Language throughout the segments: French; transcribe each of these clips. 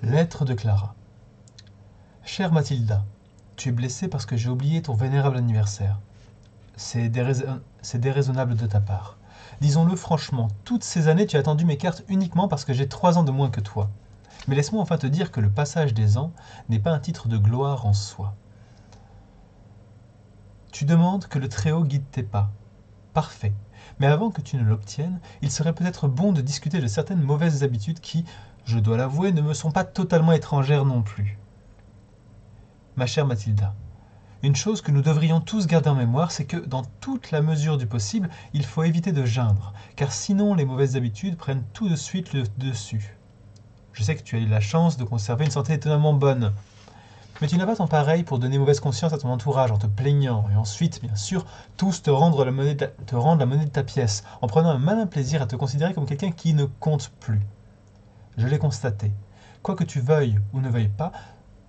Lettre de Clara. Chère Mathilda, tu es blessée parce que j'ai oublié ton vénérable anniversaire. C'est déraisonnable de ta part. Disons-le franchement, toutes ces années tu as attendu mes cartes uniquement parce que j'ai 3 ans de moins que toi. Mais laisse-moi enfin te dire que le passage des ans n'est pas un titre de gloire en soi. Tu demandes que le Très-Haut guide tes pas. Parfait. Mais avant que tu ne l'obtiennes, il serait peut-être bon de discuter de certaines mauvaises habitudes qui, je dois l'avouer, ne me sont pas totalement étrangères non plus. Ma chère Mathilda, une chose que nous devrions tous garder en mémoire, c'est que, dans toute la mesure du possible, il faut éviter de geindre, car sinon les mauvaises habitudes prennent tout de suite le dessus. Je sais que tu as eu la chance de conserver une santé étonnamment bonne, mais tu n'as pas ton pareil pour donner mauvaise conscience à ton entourage en te plaignant, et ensuite, bien sûr, tous te rendent la monnaie de ta pièce, en prenant un malin plaisir à te considérer comme quelqu'un qui ne compte plus. Je l'ai constaté. Quoi que tu veuilles ou ne veuilles pas,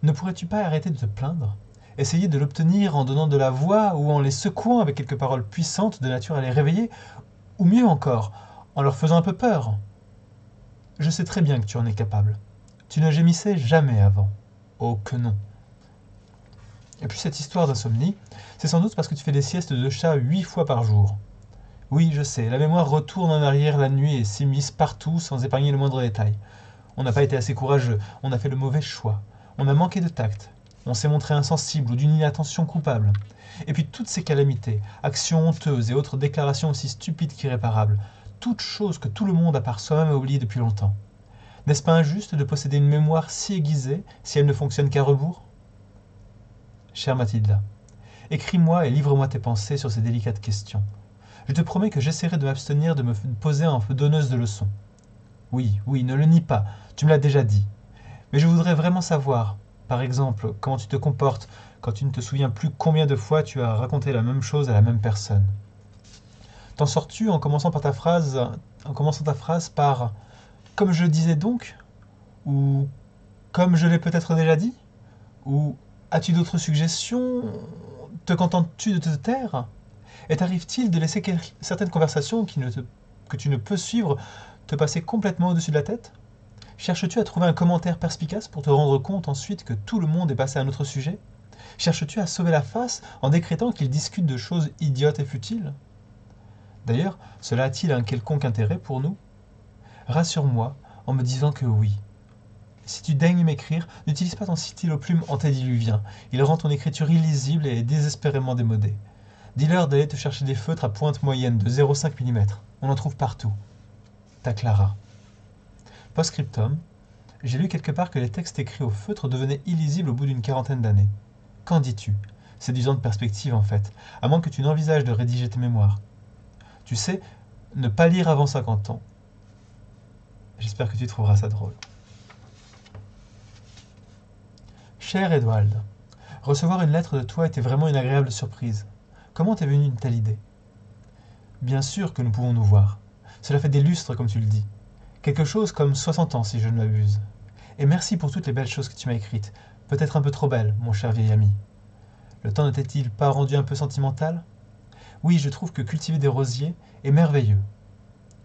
ne pourrais-tu pas arrêter de te plaindre? Essayer de l'obtenir en donnant de la voix ou en les secouant avec quelques paroles puissantes de nature à les réveiller, ou mieux encore, en leur faisant un peu peur. Je sais très bien que tu en es capable. Tu ne gémissais jamais avant. Oh que non. Et puis cette histoire d'insomnie, c'est sans doute parce que tu fais des siestes de chat 8 fois par jour. Oui, je sais, la mémoire retourne en arrière la nuit et s'immisce partout sans épargner le moindre détail. On n'a pas été assez courageux, on a fait le mauvais choix, on a manqué de tact, on s'est montré insensible ou d'une inattention coupable. Et puis toutes ces calamités, actions honteuses et autres déclarations aussi stupides qu'irréparables, toutes choses que tout le monde à part soi-même a oubliées depuis longtemps. N'est-ce pas injuste de posséder une mémoire si aiguisée si elle ne fonctionne qu'à rebours? Chère Mathilda, écris-moi et livre-moi tes pensées sur ces délicates questions. Je te promets que j'essaierai de m'abstenir de me poser en donneuse de leçons. Oui, oui, ne le nie pas, tu me l'as déjà dit. Mais je voudrais vraiment savoir, par exemple, comment tu te comportes quand tu ne te souviens plus combien de fois tu as raconté la même chose à la même personne. T'en sors-tu en commençant ta phrase par comme je disais donc, ou comme je l'ai peut-être déjà dit, ou as-tu d'autres suggestions? Te contentes-tu de te taire? Et t'arrive-t-il de laisser certaines conversations que tu ne peux suivre te passer complètement au-dessus de la tête? Cherches-tu à trouver un commentaire perspicace pour te rendre compte ensuite que tout le monde est passé à un autre sujet? Cherches-tu à sauver la face en décrétant qu'ils discutent de choses idiotes et futiles? D'ailleurs, cela a-t-il un quelconque intérêt pour nous? Rassure-moi en me disant que oui. Si tu daignes m'écrire, n'utilise pas ton stylo plume antédiluvien. Il rend ton écriture illisible et désespérément démodée. Dis-leur d'aller te chercher des feutres à pointe moyenne de 0,5 mm. On en trouve partout. Ta Clara. Post-scriptum. J'ai lu quelque part que les textes écrits au feutre devenaient illisibles au bout d'une quarantaine d'années. Qu'en dis-tu? C'est du temps de perspective en fait, à moins que tu n'envisages de rédiger tes mémoires. Tu sais, ne pas lire avant 50 ans. J'espère que tu trouveras ça drôle. Cher Edwald, recevoir une lettre de toi était vraiment une agréable surprise. Comment t'est venue une telle idée? Bien sûr que nous pouvons nous voir. Cela fait des lustres, comme tu le dis. Quelque chose comme 60 ans, si je ne m'abuse. Et merci pour toutes les belles choses que tu m'as écrites. Peut-être un peu trop belles, mon cher vieil ami. Le temps ne t'est-il pas rendu un peu sentimental? Oui, je trouve que cultiver des rosiers est merveilleux.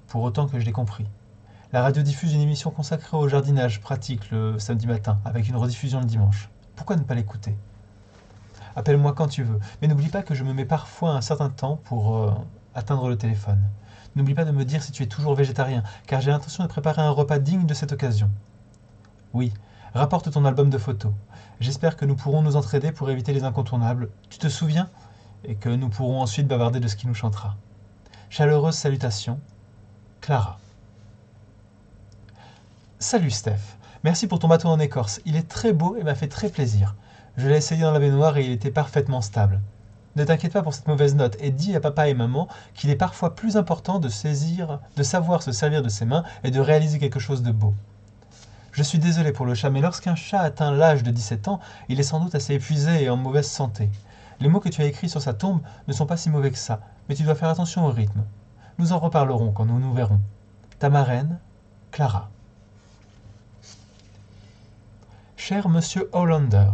Pour autant que je l'ai compris. La radio diffuse une émission consacrée au jardinage pratique le samedi matin, avec une rediffusion le dimanche. Pourquoi ne pas l'écouter? Appelle-moi quand tu veux, mais n'oublie pas que je me mets parfois un certain temps pour atteindre le téléphone. N'oublie pas de me dire si tu es toujours végétarien, car j'ai l'intention de préparer un repas digne de cette occasion. Oui, rapporte ton album de photos. J'espère que nous pourrons nous entraider pour éviter les incontournables. Tu te souviens? Et que nous pourrons ensuite bavarder de ce qui nous chantera. Chaleureuse salutation, Clara. Salut Steph, merci pour ton bateau en écorce, il est très beau et m'a fait très plaisir. Je l'ai essayé dans la baignoire et il était parfaitement stable. Ne t'inquiète pas pour cette mauvaise note et dis à papa et maman qu'il est parfois plus important de savoir se servir de ses mains et de réaliser quelque chose de beau. Je suis désolé pour le chat, mais lorsqu'un chat atteint l'âge de 17 ans, il est sans doute assez épuisé et en mauvaise santé. Les mots que tu as écrits sur sa tombe ne sont pas si mauvais que ça, mais tu dois faire attention au rythme. Nous en reparlerons quand nous nous verrons. Ta marraine, Clara. Cher Monsieur Hollander,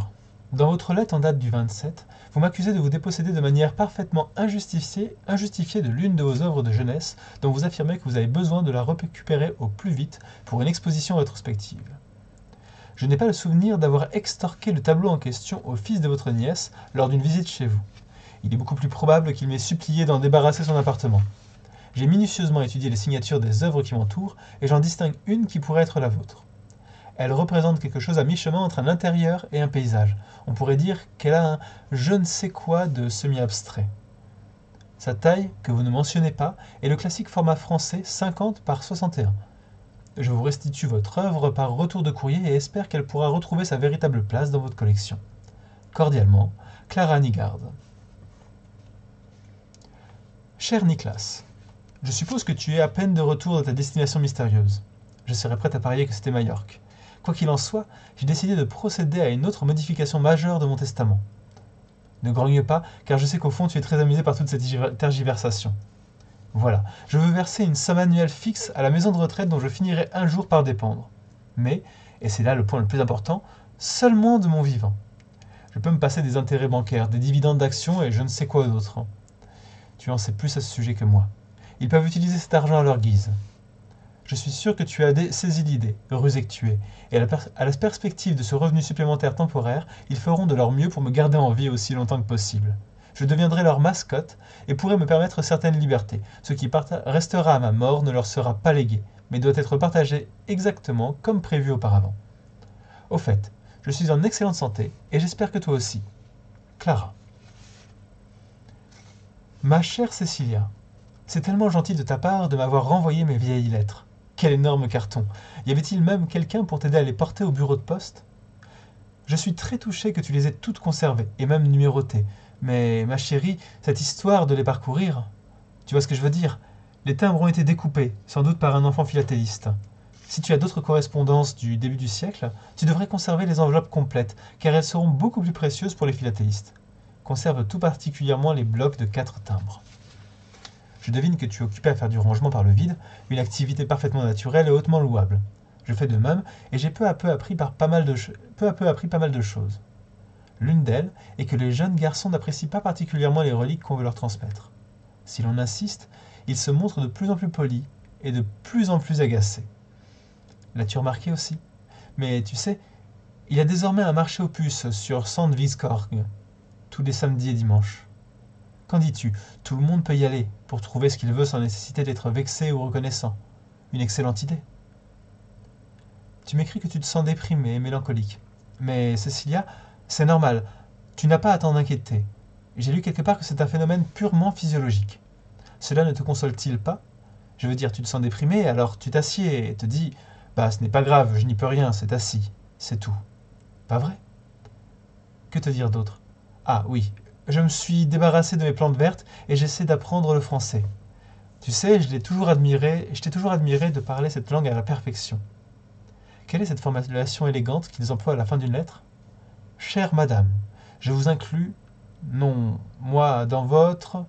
dans votre lettre en date du 27, vous m'accusez de vous déposséder de manière parfaitement injustifiée de l'une de vos œuvres de jeunesse dont vous affirmez que vous avez besoin de la récupérer au plus vite pour une exposition rétrospective. Je n'ai pas le souvenir d'avoir extorqué le tableau en question au fils de votre nièce lors d'une visite chez vous. Il est beaucoup plus probable qu'il m'ait supplié d'en débarrasser son appartement. J'ai minutieusement étudié les signatures des œuvres qui m'entourent et j'en distingue une qui pourrait être la vôtre. Elle représente quelque chose à mi-chemin entre un intérieur et un paysage. On pourrait dire qu'elle a un je ne sais quoi de semi-abstrait. Sa taille, que vous ne mentionnez pas, est le classique format français 50 par 61. Je vous restitue votre œuvre par retour de courrier et espère qu'elle pourra retrouver sa véritable place dans votre collection. Cordialement, Clara Nygaard. Cher Nicolas, je suppose que tu es à peine de retour de ta destination mystérieuse. Je serais prête à parier que c'était Majorque. Quoi qu'il en soit, j'ai décidé de procéder à une autre modification majeure de mon testament. Ne grogne pas, car je sais qu'au fond tu es très amusé par toute cette tergiversation. Voilà, je veux verser une somme annuelle fixe à la maison de retraite dont je finirai un jour par dépendre. Mais, et c'est là le point le plus important, seulement de mon vivant. Je peux me passer des intérêts bancaires, des dividendes d'actions et je ne sais quoi d'autre. Tu en sais plus à ce sujet que moi. Ils peuvent utiliser cet argent à leur guise. Je suis sûr que tu as saisi l'idée, rusé que tu es, et à la perspective de ce revenu supplémentaire temporaire, ils feront de leur mieux pour me garder en vie aussi longtemps que possible. Je deviendrai leur mascotte et pourrai me permettre certaines libertés. Ce qui restera à ma mort ne leur sera pas légué, mais doit être partagé exactement comme prévu auparavant. Au fait, je suis en excellente santé et j'espère que toi aussi. Clara. Ma chère Cécilia, c'est tellement gentil de ta part de m'avoir renvoyé mes vieilles lettres. Quel énorme carton! Y avait-il même quelqu'un pour t'aider à les porter au bureau de poste? Je suis très touché que tu les aies toutes conservées, et même numérotées. Mais, ma chérie, cette histoire de les parcourir... Tu vois ce que je veux dire? Les timbres ont été découpés, sans doute par un enfant philatéliste. Si tu as d'autres correspondances du début du siècle, tu devrais conserver les enveloppes complètes, car elles seront beaucoup plus précieuses pour les philatélistes. Conserve tout particulièrement les blocs de 4 timbres. Je devine que tu es occupé à faire du rangement par le vide, une activité parfaitement naturelle et hautement louable. Je fais de même, et j'ai peu à peu appris pas mal de choses. L'une d'elles est que les jeunes garçons n'apprécient pas particulièrement les reliques qu'on veut leur transmettre. Si l'on insiste, ils se montrent de plus en plus polis et de plus en plus agacés. L'as-tu remarqué aussi? Mais tu sais, il y a désormais un marché aux puces sur Sandvikskorg, tous les samedis et dimanches. Qu'en dis-tu? Tout le monde peut y aller, pour trouver ce qu'il veut sans nécessiter d'être vexé ou reconnaissant. Une excellente idée. Tu m'écris que tu te sens déprimé et mélancolique. Mais Cécilia, c'est normal, tu n'as pas à t'en inquiéter. J'ai lu quelque part que c'est un phénomène purement physiologique. Cela ne te console-t-il pas? Je veux dire, tu te sens déprimé, alors tu t'assieds et te dis « Bah, ce n'est pas grave, je n'y peux rien, c'est assis, c'est tout. » Pas vrai? Que te dire d'autre? Ah oui, je me suis débarrassé de mes plantes vertes et j'essaie d'apprendre le français. Tu sais, je t'ai toujours admiré de parler cette langue à la perfection. Quelle est cette formulation élégante qu'ils emploient à la fin d'une lettre? Chère madame, je vous inclus, non, moi, dans votre...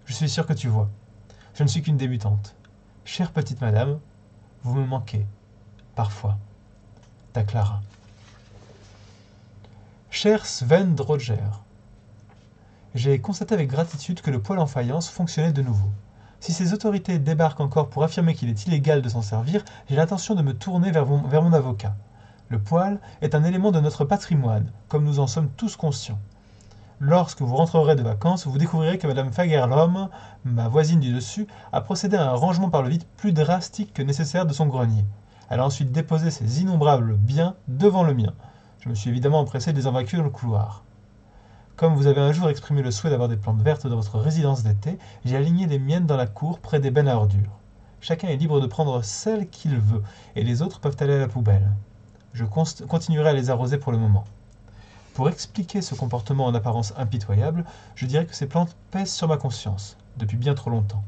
Je suis sûr que tu vois. Je ne suis qu'une débutante. Chère petite madame, vous me manquez. Parfois. Ta Clara. Cher Sven Droger, j'ai constaté avec gratitude que le poêle en faïence fonctionnait de nouveau. Si ces autorités débarquent encore pour affirmer qu'il est illégal de s'en servir, j'ai l'intention de me tourner vers mon avocat. Le poêle est un élément de notre patrimoine, comme nous en sommes tous conscients. Lorsque vous rentrerez de vacances, vous découvrirez que Madame Fagerlom, ma voisine du dessus, a procédé à un rangement par le vide plus drastique que nécessaire de son grenier. Elle a ensuite déposé ses innombrables biens devant le mien. Je me suis évidemment empressé de les envacuer dans le couloir. Comme vous avez un jour exprimé le souhait d'avoir des plantes vertes dans votre résidence d'été, j'ai aligné les miennes dans la cour près des bennes à ordures. Chacun est libre de prendre celle qu'il veut, et les autres peuvent aller à la poubelle. Je continuerai à les arroser pour le moment. Pour expliquer ce comportement en apparence impitoyable, je dirais que ces plantes pèsent sur ma conscience, depuis bien trop longtemps.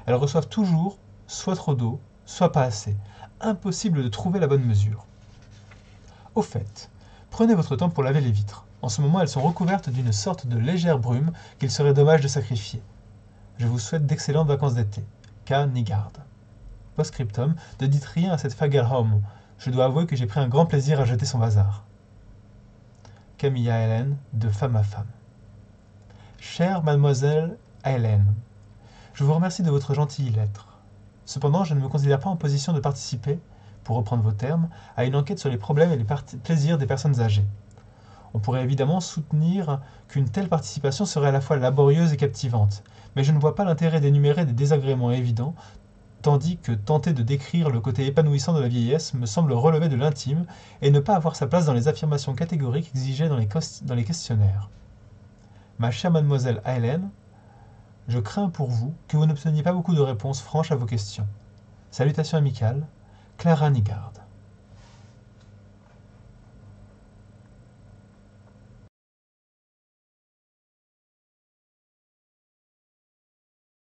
Elles reçoivent toujours soit trop d'eau, soit pas assez. Impossible de trouver la bonne mesure. Au fait, prenez votre temps pour laver les vitres. En ce moment, elles sont recouvertes d'une sorte de légère brume qu'il serait dommage de sacrifier. Je vous souhaite d'excellentes vacances d'été. K. Nygaard. Post-scriptum, ne dites rien à cette Fagerholm. Je dois avouer que j'ai pris un grand plaisir à jeter son bazar. Camilla Hélène, de femme à femme. Chère mademoiselle Hélène, je vous remercie de votre gentille lettre. Cependant, je ne me considère pas en position de participer, pour reprendre vos termes, à une enquête sur les problèmes et les plaisirs des personnes âgées. On pourrait évidemment soutenir qu'une telle participation serait à la fois laborieuse et captivante, mais je ne vois pas l'intérêt d'énumérer des désagréments évidents, tandis que tenter de décrire le côté épanouissant de la vieillesse me semble relever de l'intime et ne pas avoir sa place dans les affirmations catégoriques exigées dans les questionnaires. Ma chère mademoiselle Hélène, je crains pour vous que vous n'obteniez pas beaucoup de réponses franches à vos questions. Salutations amicales, Clara Nigard.